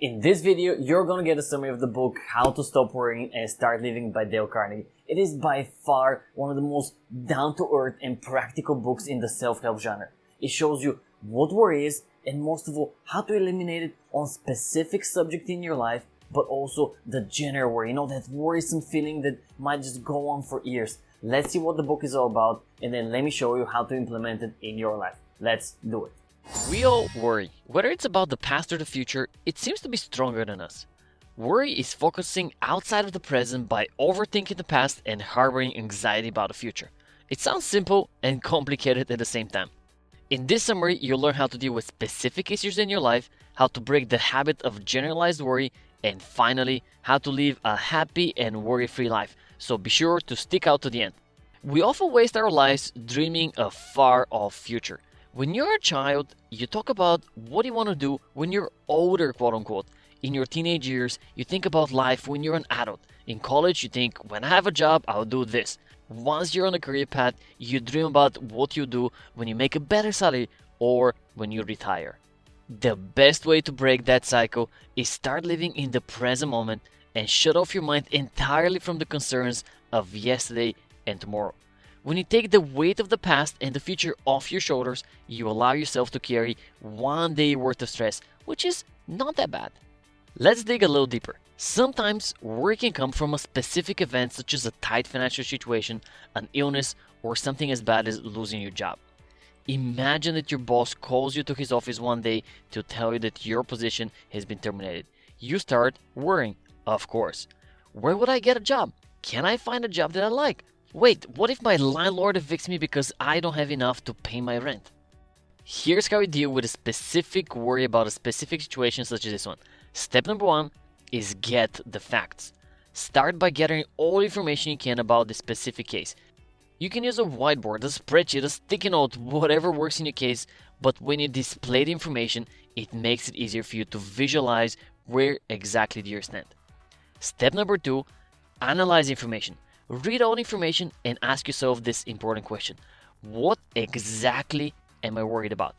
In this video, you're gonna get a summary of the book How to Stop Worrying and Start Living by Dale Carnegie. It is by far one of the most down-to-earth and practical books in the self-help genre. It shows you what worry is and most of all, how to eliminate it on specific subject in your life, but also the general worry, that worrisome feeling that might just go on for years. Let's see what the book is all about and then let me show you how to implement it in your life. Let's do it. We all worry. Whether it's about the past or the future, it seems to be stronger than us. Worry is focusing outside of the present by overthinking the past and harboring anxiety about the future. It sounds simple and complicated at the same time. In this summary, you'll learn how to deal with specific issues in your life, how to break the habit of generalized worry, and finally, how to live a happy and worry-free life. So be sure to stick out to the end. We often waste our lives dreaming a far-off future. When you're a child, you talk about what you want to do when you're older, quote unquote. In your teenage years, you think about life when you're an adult. In college, you think, when I have a job, I'll do this. Once you're on a career path, you dream about what you do when you make a better salary or when you retire. The best way to break that cycle is start living in the present moment and shut off your mind entirely from the concerns of yesterday and tomorrow. When you take the weight of the past and the future off your shoulders, you allow yourself to carry one day worth of stress, which is not that bad. Let's dig a little deeper. Sometimes worry can come from a specific event such as a tight financial situation, an illness, or something as bad as losing your job. Imagine that your boss calls you to his office one day to tell you that your position has been terminated. You start worrying, of course. Where would I get a job? Can I find a job that I like? Wait, what if my landlord evicts me because I don't have enough to pay my rent? Here's how we deal with a specific worry about a specific situation such as this one. Step number 1 is get the facts. Start by gathering all the information you can about the specific case. You can use a whiteboard, a spreadsheet, a sticky note, whatever works in your case, but when you display the information, it makes it easier for you to visualize where exactly do you stand. Step number 2, analyze information. Read all the information and ask yourself this important question. What exactly am I worried about?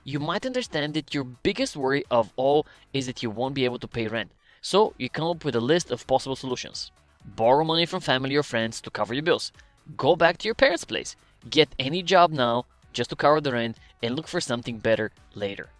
You might understand that your biggest worry of all is that you won't be able to pay rent. So you come up with a list of possible solutions. Borrow money from family or friends to cover your bills. Go back to your parents' place. Get any job now just to cover the rent and look for something better later.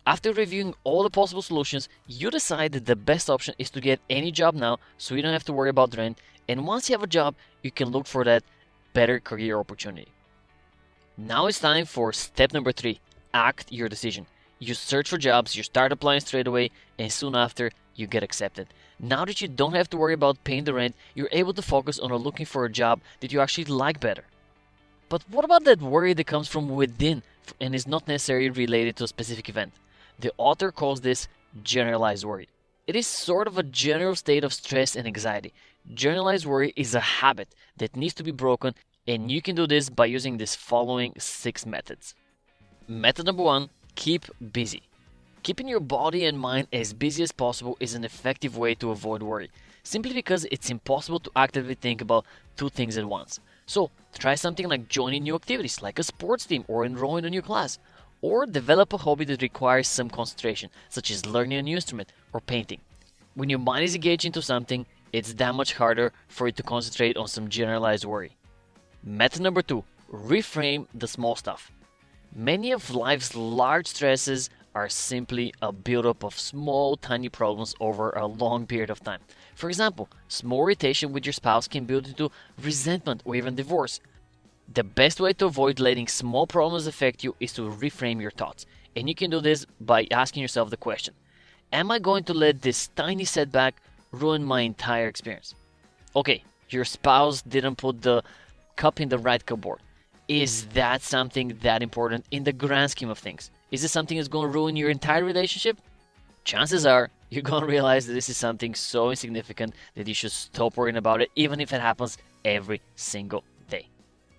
After reviewing all the possible solutions, you decide that the best option is to get any job now so you don't have to worry about rent, and once you have a job, you can look for that better career opportunity. Now it's time for step number 3, act your decision. You search for jobs, you start applying straight away, and soon after, you get accepted. Now that you don't have to worry about paying the rent, you're able to focus on looking for a job that you actually like better. But what about that worry that comes from within and is not necessarily related to a specific event? The author calls this generalized worry. It is sort of a general state of stress and anxiety. Generalized worry is a habit that needs to be broken, and you can do this by using these following 6 methods. Method number 1, keep busy. Keeping your body and mind as busy as possible is an effective way to avoid worry, simply because it's impossible to actively think about 2 things at once. So try something like joining new activities like a sports team or enrolling in a new class. Or develop a hobby that requires some concentration, such as learning a new instrument or painting. When your mind is engaged into something, it's that much harder for you to concentrate on some generalized worry. Method number 2, reframe the small stuff. Many of life's large stresses are simply a buildup of small, tiny problems over a long period of time. For example, small irritation with your spouse can build into resentment or even divorce. The best way to avoid letting small problems affect you is to reframe your thoughts. And you can do this by asking yourself the question, am I going to let this tiny setback ruin my entire experience? Okay, your spouse didn't put the cup in the right cupboard. Is that something that important in the grand scheme of things? Is this something that's going to ruin your entire relationship? Chances are you're going to realize that this is something so insignificant that you should stop worrying about it, even if it happens every single day.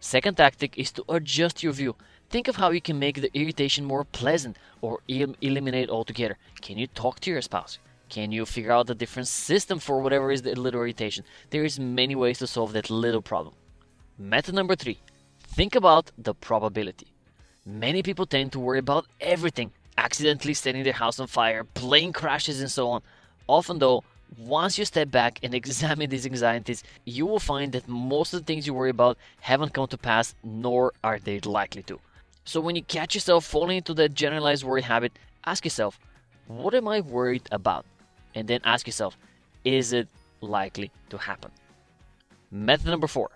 Second tactic is to adjust your view. Think of how you can make the irritation more pleasant or eliminate altogether. Can you talk to your spouse? Can you figure out a different system for whatever is the little irritation? There is many ways to solve that little problem. Method number 3, think about the probability. Many people tend to worry about everything, accidentally setting their house on fire, plane crashes, and so on. Often, though, once you step back and examine these anxieties, you will find that most of the things you worry about haven't come to pass, nor are they likely to. So when you catch yourself falling into that generalized worry habit, ask yourself, what am I worried about? And then ask yourself, is it likely to happen? Method number 4,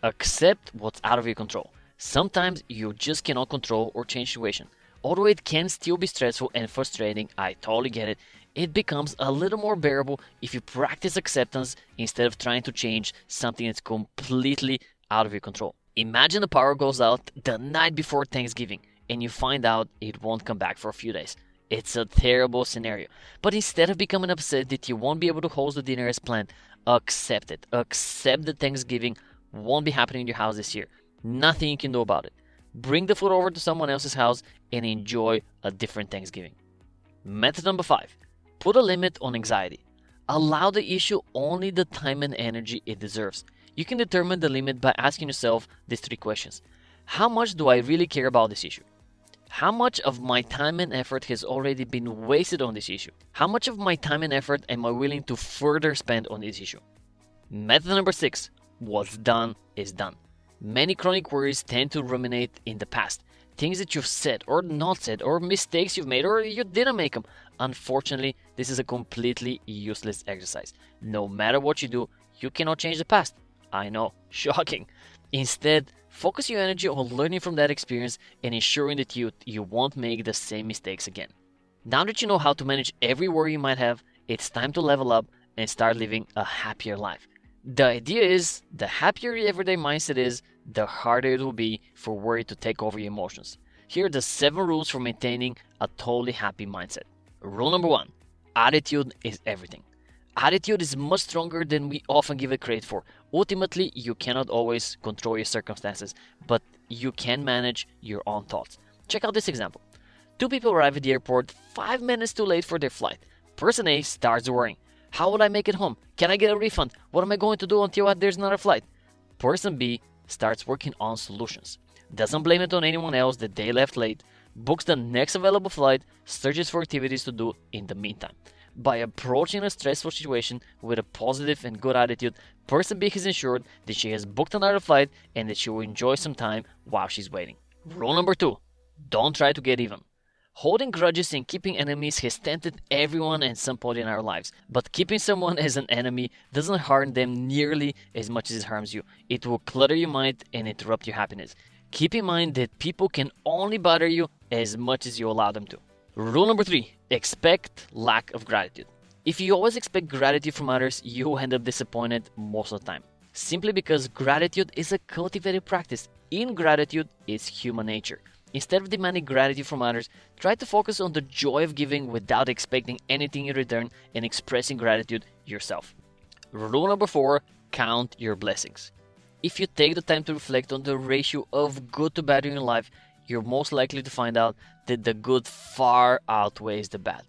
accept what's out of your control. Sometimes you just cannot control or change situation. Although it can still be stressful and frustrating, I totally get it, it becomes a little more bearable if you practice acceptance instead of trying to change something that's completely out of your control. Imagine the power goes out the night before Thanksgiving and you find out it won't come back for a few days. It's a terrible scenario. But instead of becoming upset that you won't be able to host the dinner as planned, accept it. Accept that Thanksgiving won't be happening in your house this year. Nothing you can do about it. Bring the food over to someone else's house and enjoy a different Thanksgiving. Method number 5. Put a limit on anxiety. Allow the issue only the time and energy it deserves. You can determine the limit by asking yourself these 3 questions. How much do I really care about this issue? How much of my time and effort has already been wasted on this issue? How much of my time and effort am I willing to further spend on this issue? Method number 6. What's done is done. Many chronic worries tend to ruminate in the past. Things that you've said or not said, or mistakes you've made, or you didn't make them. Unfortunately, this is a completely useless exercise. No matter what you do, you cannot change the past. I know, shocking. Instead, focus your energy on learning from that experience and ensuring that you won't make the same mistakes again. Now that you know how to manage every worry you might have, it's time to level up and start living a happier life. The idea is, the happier your everyday mindset is, the harder it will be for worry to take over your emotions. Here are the 7 rules for maintaining a totally happy mindset. Rule number 1. Attitude is everything. Attitude is much stronger than we often give it credit for. Ultimately, you cannot always control your circumstances, but you can manage your own thoughts. Check out this example. 2 people arrive at the airport 5 minutes too late for their flight. Person A starts worrying. How will I make it home? Can I get a refund? What am I going to do until there's another flight? Person B starts working on solutions. Doesn't blame it on anyone else that they left late. Books the next available flight. Searches for activities to do in the meantime. By approaching a stressful situation with a positive and good attitude, Person B is ensured that she has booked another flight and that she will enjoy some time while she's waiting. Rule number 2. Don't try to get even. Holding grudges and keeping enemies has tempted everyone at some point in our lives, but keeping someone as an enemy doesn't harm them nearly as much as it harms you. It will clutter your mind and interrupt your happiness. Keep in mind that people can only bother you as much as you allow them to. Rule number 3. Expect lack of gratitude. If you always expect gratitude from others, you will end up disappointed most of the time. Simply because gratitude is a cultivated practice. Ingratitude is human nature. Instead of demanding gratitude from others, try to focus on the joy of giving without expecting anything in return and expressing gratitude yourself. Rule number 4. Count your blessings. If you take the time to reflect on the ratio of good to bad in your life, you're most likely to find out that the good far outweighs the bad.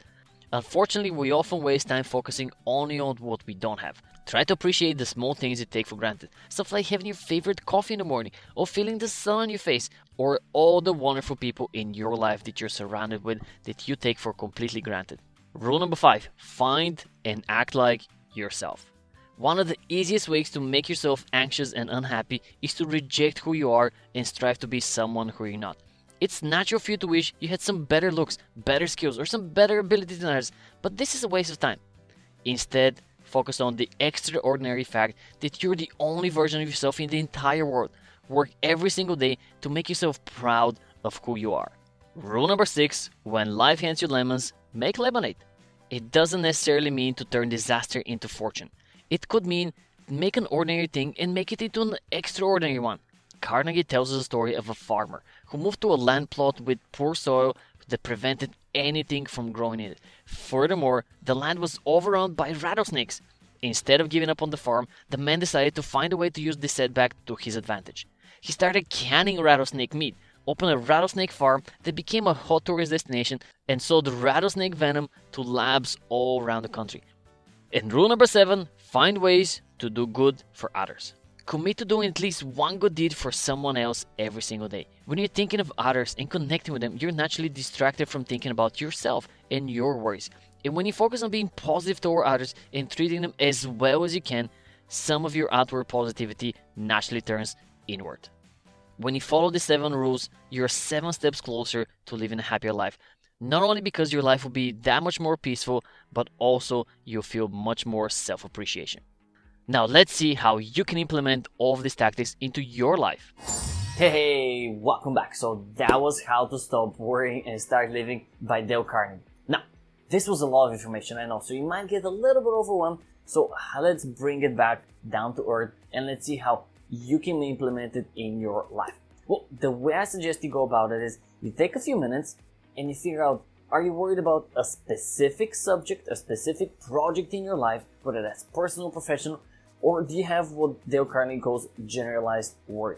Unfortunately, we often waste time focusing only on what we don't have. Try to appreciate the small things you take for granted. Stuff like having your favorite coffee in the morning, or feeling the sun on your face, or all the wonderful people in your life that you're surrounded with that you take for completely granted. Rule number 5. Find and act like yourself. One of the easiest ways to make yourself anxious and unhappy is to reject who you are and strive to be someone who you're not. It's natural for you to wish you had some better looks, better skills, or some better abilities than others, but this is a waste of time. Instead, focus on the extraordinary fact that you're the only version of yourself in the entire world. Work every single day to make yourself proud of who you are. Rule number 6. When life hands you lemons, make lemonade. It doesn't necessarily mean to turn disaster into fortune. It could mean make an ordinary thing and make it into an extraordinary one. Carnegie tells us a story of a farmer who moved to a land plot with poor soil that prevented anything from growing in it. Furthermore, the land was overrun by rattlesnakes. Instead of giving up on the farm, the man decided to find a way to use this setback to his advantage. He started canning rattlesnake meat, opened a rattlesnake farm that became a hot tourist destination, and sold rattlesnake venom to labs all around the country. And rule number 7, find ways to do good for others. Commit to doing at least one good deed for someone else every single day. When you're thinking of others and connecting with them, you're naturally distracted from thinking about yourself and your worries. And when you focus on being positive toward others and treating them as well as you can, some of your outward positivity naturally turns inward. When you follow the 7 rules, you're 7 steps closer to living a happier life. Not only because your life will be that much more peaceful, but also you'll feel much more self-appreciation. Now let's see how you can implement all of these tactics into your life. Hey, welcome back. So that was How to Stop Worrying and Start Living by Dale Carnegie. Now, this was a lot of information, I know, so you might get a little bit overwhelmed. So let's bring it back down to earth and let's see how you can implement it in your life. Well, the way I suggest you go about it is you take a few minutes and you figure out, are you worried about a specific subject, a specific project in your life, whether that's personal, professional, or do you have what Dale Carnegie calls generalized worry?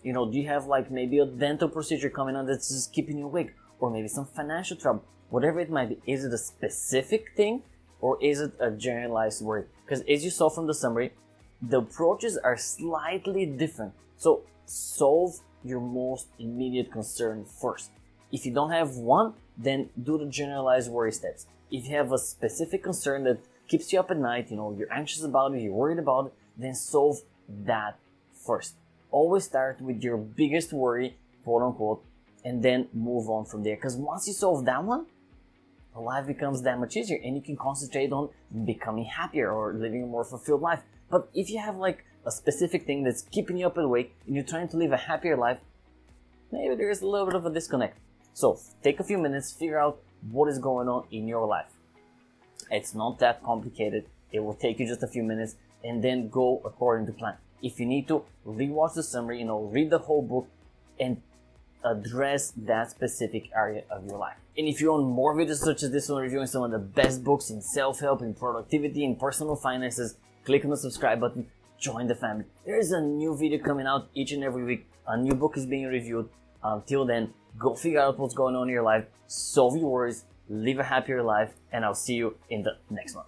You know, do you have like maybe a dental procedure coming on that's just keeping you awake, or maybe some financial trouble, whatever it might be. Is it a specific thing or is it a generalized worry? Because as you saw from the summary, the approaches are slightly different. So solve your most immediate concern first. If you don't have one, then do the generalized worry steps. If you have a specific concern that keeps you up at night, you know, you're anxious about it, you're worried about it, then solve that first. Always start with your biggest worry, quote unquote, and then move on from there. Because once you solve that one, life becomes that much easier and you can concentrate on becoming happier or living a more fulfilled life. But if you have like a specific thing that's keeping you up awake and you're trying to live a happier life, maybe there's a little bit of a disconnect. So take a few minutes, figure out what is going on in your life. It's not that complicated. It will take you just a few minutes and then go according to plan. If you need to, rewatch the summary, you know, read the whole book and address that specific area of your life. And if you want more videos such as this one, reviewing some of the best books in self-help, in productivity, in personal finances, click on the subscribe button, join the family. There is a new video coming out each and every week. A new book is being reviewed. Until then, go figure out what's going on in your life, solve your worries, live a happier life, and I'll see you in the next one.